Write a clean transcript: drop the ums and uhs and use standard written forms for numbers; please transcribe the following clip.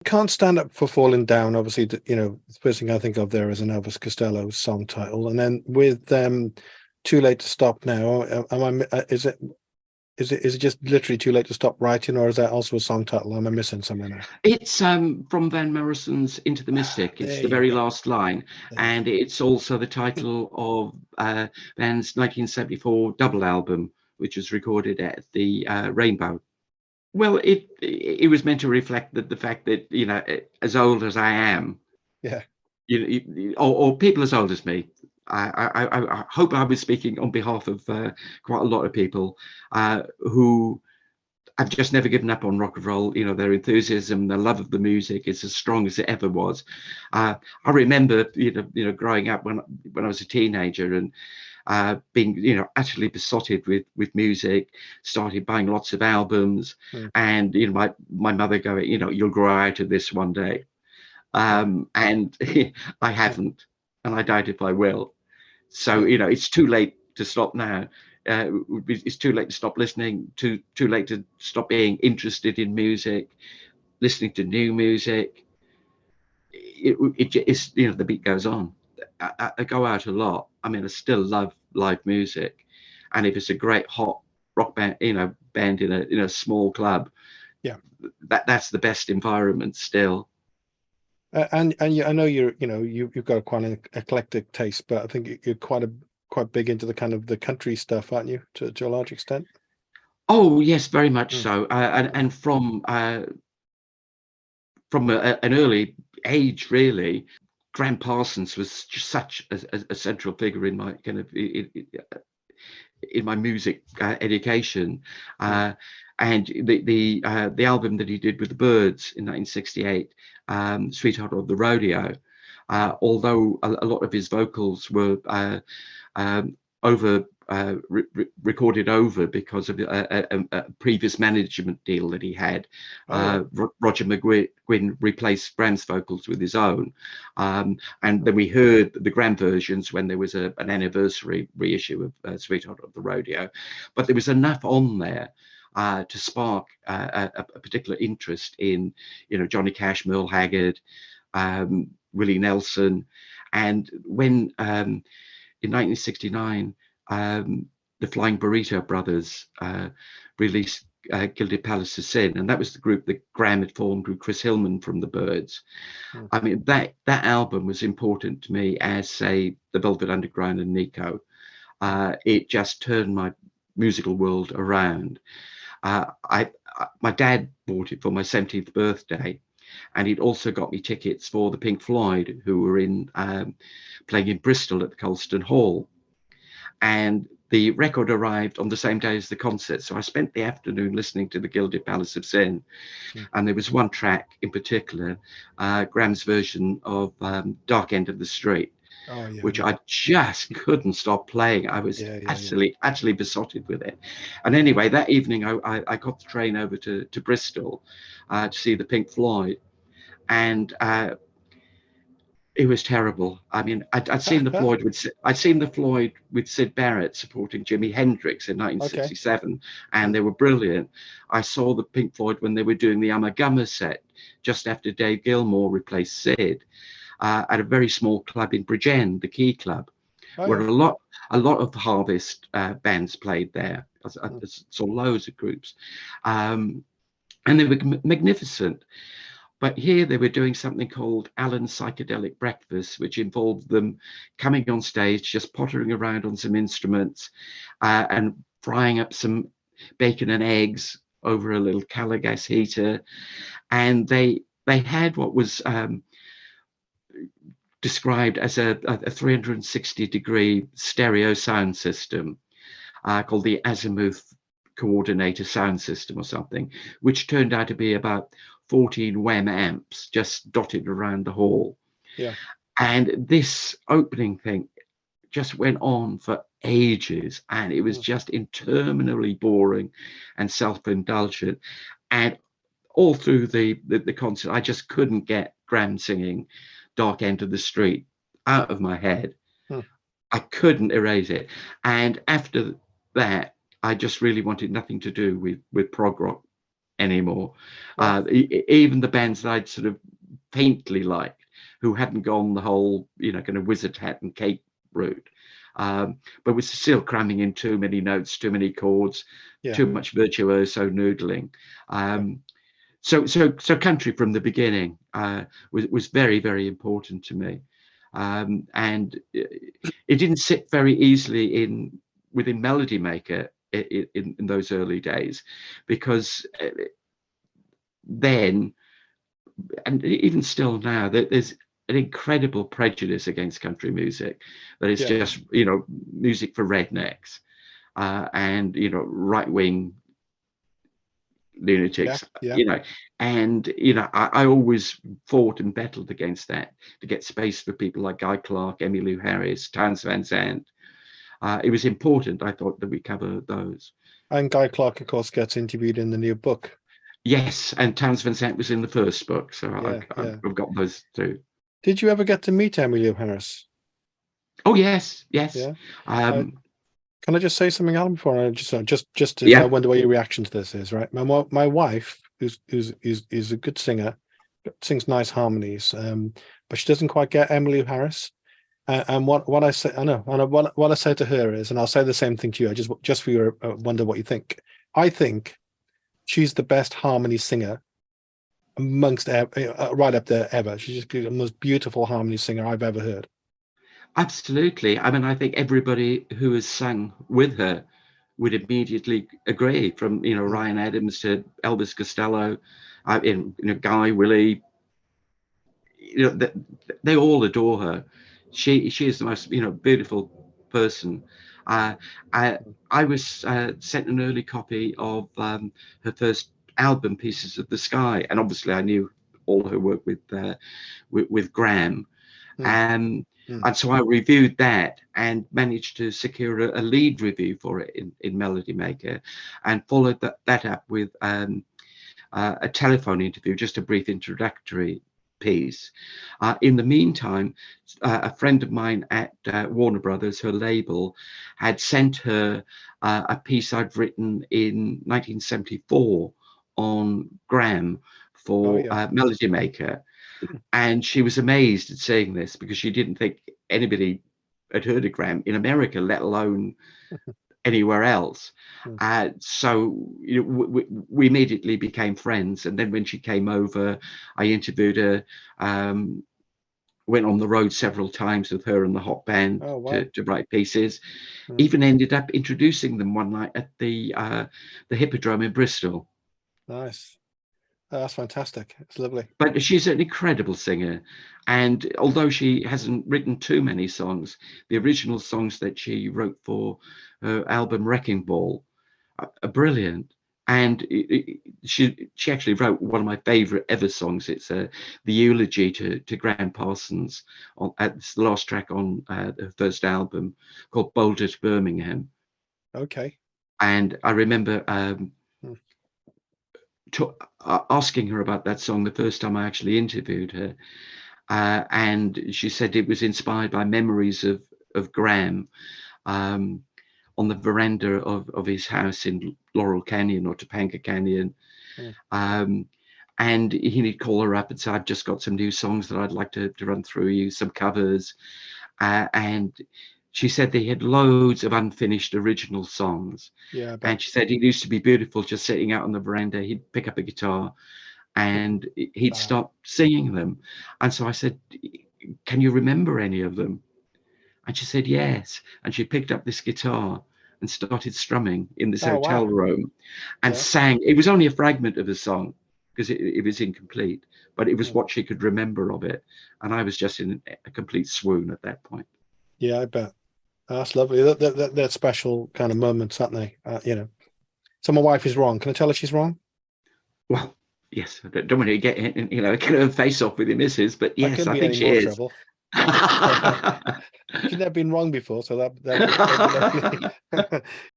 Can't Stand Up for Falling Down. Obviously, the first thing I think of there is an Elvis Costello song title, and then with Too Late to Stop Now. Is it just literally Too Late to Stop Writing, or is that also a song title? Am I missing something there? It's from Van Morrison's Into the Mystic. It's the very last line, and it's also the title of Van's 1974 double album, which was recorded at the Rainbow. Well, it was meant to reflect the fact that, as old as I am, or people as old as me. I hope I was speaking on behalf of quite a lot of people who have just never given up on rock and roll. Their enthusiasm, their love of the music is as strong as it ever was. I remember, growing up when I was a teenager and being, utterly besotted with music, started buying lots of albums, and my mother going, you'll grow out of this one day, and I haven't, and I doubt if I will. So it's too late to stop now. It's too late to stop listening. Too late to stop being interested in music, listening to new music. It's the beat goes on. I go out a lot. I mean, I still love live music, and if it's a great hot rock band, band in a small club, that's the best environment still. And I know you've got quite an eclectic taste, but I think you're quite big into the kind of the country stuff, aren't you, to a large extent? Oh yes, very much so. And from an early age, really, Graham Parsons was just such a central figure in my kind of in my music education. And the album that he did with the Byrds in 1968, Sweetheart of the Rodeo, although a lot of his vocals were recorded over because of a previous management deal that he had. Roger McGuinn replaced Graham's vocals with his own, and then we heard the Graham versions when there was an anniversary reissue of Sweetheart of the Rodeo, but there was enough on there to spark a particular interest in Johnny Cash, Merle Haggard, Willie Nelson. And when in 1969 the Flying Burrito Brothers released Gilded Palace of Sin, and that was the group that Graham had formed with Chris Hillman from the Byrds. I mean, that album was important to me as, say, the Velvet Underground and Nico. It just turned my musical world around. My dad bought it for my 17th birthday, and he'd also got me tickets for the Pink Floyd, who were playing in Bristol at the Colston Hall. And the record arrived on the same day as the concert, so I spent the afternoon listening to the Gilded Palace of Sin. And there was one track in particular, Graham's version of Dark End of the Street, which I just couldn't stop playing. I was actually besotted with it. And anyway, that evening I got the train over to Bristol to see the Pink Floyd, and it was terrible. I mean, I'd seen the Floyd with Syd Barrett supporting Jimi Hendrix in 1967, and they were brilliant. I saw the Pink Floyd when they were doing the Ummagumma set just after Dave Gilmour replaced Syd, at a very small club in Bridgend, the Key Club, where a lot of Harvest bands played there. I saw loads of groups, and they were magnificent. But here they were doing something called Allan's Psychedelic Breakfast, which involved them coming on stage, just pottering around on some instruments, and frying up some bacon and eggs over a little Calagas heater. And they had what was described as a 360-degree stereo sound system called the Azimuth Coordinator Sound System or something, which turned out to be about 14 WEM amps just dotted around the hall. And this opening thing just went on for ages, and it was just interminably boring and self-indulgent. And all through the concert, I just couldn't get Graham singing Dark End of the Street out of my head. I couldn't erase it. And after that, I just really wanted nothing to do with prog rock anymore. Yeah. Even the bands that I'd sort of faintly liked, who hadn't gone the whole, kind of wizard hat and cape route, but was still cramming in too many notes, too many chords, Yeah. too much virtuoso noodling. So country from the beginning was very, very important to me, and it didn't sit very easily within Melody Maker in those early days, because then, and even still now, there's an incredible prejudice against country music, that it's just music for rednecks and right-wing lunatics. And I always fought and battled against that, to get space for people like Guy Clark, Emmylou Harris, Townes Van Zandt. It was important, I thought, that we cover those. And Guy Clark, of course, gets interviewed in the new book. Yes, and Townes Van Zandt was in the first book, so I've got those too. Did you ever get to meet Emmylou Harris? Oh yes. Yeah. Can I just say something, Alan, before I I wonder what your reaction to this is, right? My wife, who's a good singer, sings nice harmonies, but she doesn't quite get Emmylou Harris. And what I say, what I say to her is, and I'll say the same thing to you. I just for your wonder what you think. I think she's the best harmony singer amongst right up there ever. She's just the most beautiful harmony singer I've ever heard. Absolutely. I mean, I think everybody who has sung with her would immediately agree, from Ryan Adams to Elvis Costello, Guy, Willie. They all adore her. She is the most beautiful person. I was sent an early copy of her first album, Pieces of the Sky, and obviously I knew all her work with Graham, and so I reviewed that and managed to secure a lead review for it in Melody Maker, and followed that up with a telephone interview, just a brief introductory piece. In the meantime, a friend of mine at Warner Brothers, her label, had sent her a piece I'd written in 1974 on Graham for Melody Maker, and she was amazed at seeing this, because she didn't think anybody had heard of Graham in America, let alone anywhere else. So we immediately became friends, and then when she came over, I interviewed her, went on the road several times with her and the hot band to write pieces. Even ended up introducing them one night at the Hippodrome in Bristol. Nice. That's fantastic. It's lovely. But she's an incredible singer, and although she hasn't written too many songs, the original songs that she wrote for her album Wrecking Ball are brilliant. And she actually wrote one of my favorite ever songs. It's the eulogy to Graham Parsons. It's the last track on her first album, called Boulder to Birmingham. Okay. And I remember asking her about that song the first time I actually interviewed her, and she said it was inspired by memories of Graham on the veranda of his house in Laurel Canyon or Topanga Canyon. And he'd call her up and say, I've just got some new songs that I'd like to run through you, some covers. And she said they had loads of unfinished original songs. And she said it used to be beautiful just sitting out on the veranda. He'd pick up a guitar and he'd start singing them. And so I said, can you remember any of them? And she said, yes. And she picked up this guitar and started strumming in this hotel room and sang. It was only a fragment of a song, because it was incomplete, but it was what she could remember of it. And I was just in a complete swoon at that point. Yeah, I bet. That's lovely. They're special kind of moments, aren't they? So my wife is wrong. Can I tell her she's wrong? Well, yes. I don't want to get get a face off with your missus, but yes, I think she is. Trouble. She's never been wrong before, so that